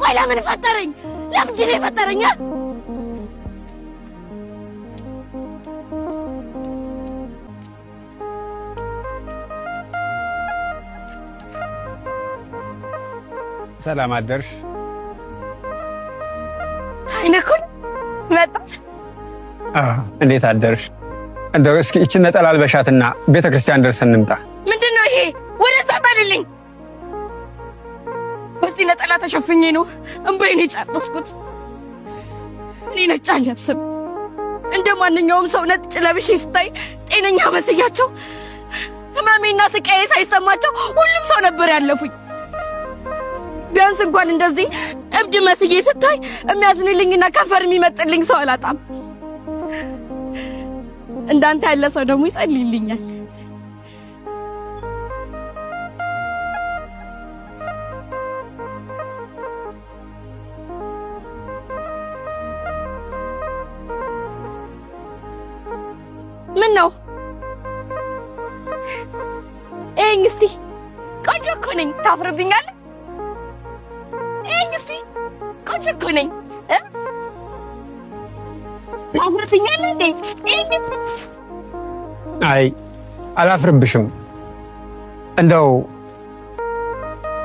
ቆይ ለምን ፈጠረኝ? ለምንድን ነው የፈጠረኝ? ሰላም አደርሽ። አይነኩን መጣ። እንዴት አደርሽ? እንደው እስኪ እቺን ነጠላ አልበሻትና ቤተክርስቲያን ደርሰን እንምጣ። ምንድነው ይሄ? ወደዛ ታልልኝ። በዚህ ነጠላ ተሸፍኜ ነው እንባዬን የጨረስኩት። እኔ ነጭ አልለብስም። እንደ ማንኛውም ሰው ነጭ ለብሼ ስታይ ጤነኛ መስያቸው ህመሜና ስቃዬ ሳይሰማቸው ሁሉም ሰው ነበር ያለፉኝ። ቢያንስ እንኳን እንደዚህ እብድ መስዬ ስታይ የሚያዝንልኝና ከንፈር የሚመጥልኝ ሰው አላጣም። እንዳንተ ያለ ሰው ደግሞ ይጸልይልኛል። ምን ነው ኤኝ እስቲ ቆንጆ እኮ ነኝ። ታፍርብኛለህ? ኤኝ እስቲ ቆንጆ እኮ ነኝ። ታፍርብኛለህ እንዴ? ኤኝ እስቲ። አይ አላፍርብሽም። እንደው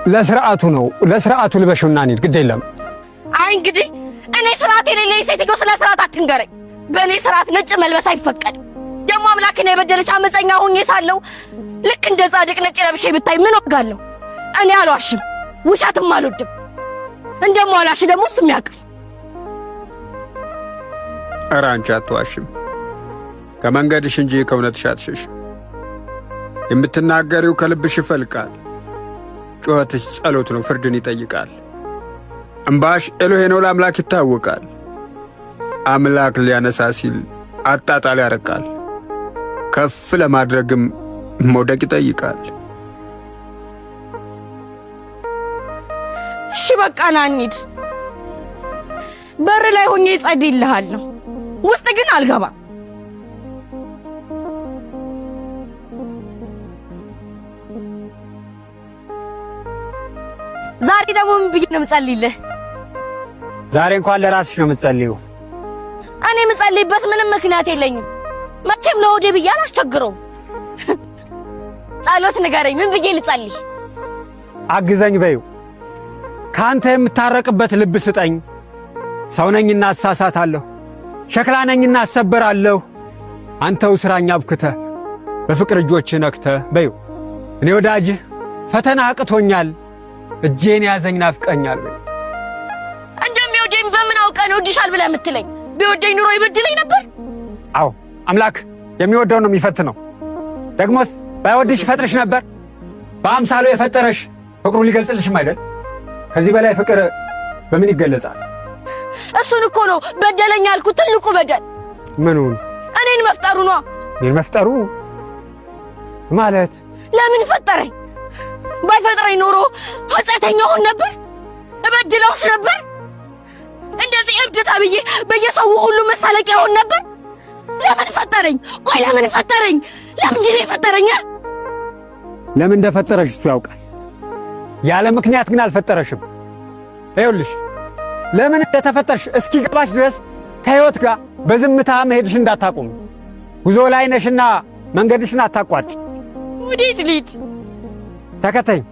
ለስርዓቱ ነው፣ ለስርዓቱ ልበሽውና እንሂድ። ግድ የለም። አይ እንግዲህ እኔ ስርዓት የሌለኝ ሴትዮ ስለ ስርዓት አትንገረኝ። በእኔ ስርዓት ነጭ መልበስ አይፈቀድም። ደግሞ አምላክን የበደለች አመፀኛ ሆኜ ሳለሁ ልክ እንደ ጻድቅ ነጭ ለብሼ ብታይ ምን ወጋለሁ? እኔ አልዋሽም፣ ውሸትም አልወድም። እንደማዋላሽ ደግሞ እሱም ያውቃል። ኧረ አንቺ አትዋሽም። ከመንገድሽ እንጂ ከእውነትሽ አትሸሽም። የምትናገሪው ከልብሽ ይፈልቃል። ጩኸትሽ ጸሎት ነው፣ ፍርድን ይጠይቃል። እምባሽ ኤሎሄ ነው፣ ለአምላክ ይታወቃል። አምላክ ሊያነሳ ሲል አጣጣል ያረቃል። ከፍ ለማድረግም መውደቅ ይጠይቃል። እሺ በቃ ና እንሂድ። በር ላይ ሆኜ እጸልይልሃለሁ፣ ውስጥ ግን አልገባም። ዛሬ ደግሞ ምን ብዬ ነው የምጸልይልህ? ዛሬ እንኳን ለራስሽ ነው የምትጸልይው። እኔ የምጸልይበት ምንም ምክንያት የለኝም። መቼም ለወዴ ብዬ አላስቸግረውም። ጸሎት ንገረኝ፣ ምን ብዬ ልጸልይ? አግዘኝ በይው። ካንተ የምታረቅበት ልብ ስጠኝ። ሰው ነኝና አሳሳታለሁ፣ ሸክላ ነኝና አሰበራለሁ። አንተው ስራኛ አብክተህ በፍቅር እጆችህ ነክተህ በይው። እኔ ወዳጅህ ፈተና አቅቶኛል፣ እጄን ያዘኝ ናፍቀኛል በይው። እንደሚወደኝ በምን አውቀህ ነው እወድሻል ብለህ የምትለኝ? ቢወደኝ ኑሮ ይበድለኝ ነበር? አዎ አምላክ የሚወደው ነው የሚፈትነው። ደግሞስ ባይወድሽ ይፈጥርሽ ነበር? በአምሳሉ የፈጠረሽ ፍቅሩ ሊገልጽልሽም አይደል? ከዚህ በላይ ፍቅር በምን ይገለጻል? እሱን እኮ ነው በደለኝ ያልኩት ትልቁ በደል። ምኑን? እኔን መፍጠሩ ነው። እኔን መፍጠሩ ማለት? ለምን ፈጠረኝ? ባይፈጥረኝ ኖሮ ኃጢአተኛ ሆን ነበር? እበድለውስ ነበር? እንደዚህ እብድ ተብዬ በየሰው ሁሉ መሳለቂያ ሆን ነበር? ለምን ፈጠረኝ? ቆይ ለምን ፈጠረኝ? ለምንድን ነው የፈጠረኝ? ለምን እንደፈጠረሽ እሱ ያውቃል። ያለ ምክንያት ግን አልፈጠረሽም። ይኸውልሽ ለምን እንደተፈጠርሽ እስኪገባሽ ድረስ ከሕይወት ጋር በዝምታ መሄድሽ እንዳታቆም። ጉዞ ላይ ነሽና መንገድሽን አታቋጭ። ወዴት ልሂድ? ተከተኝ።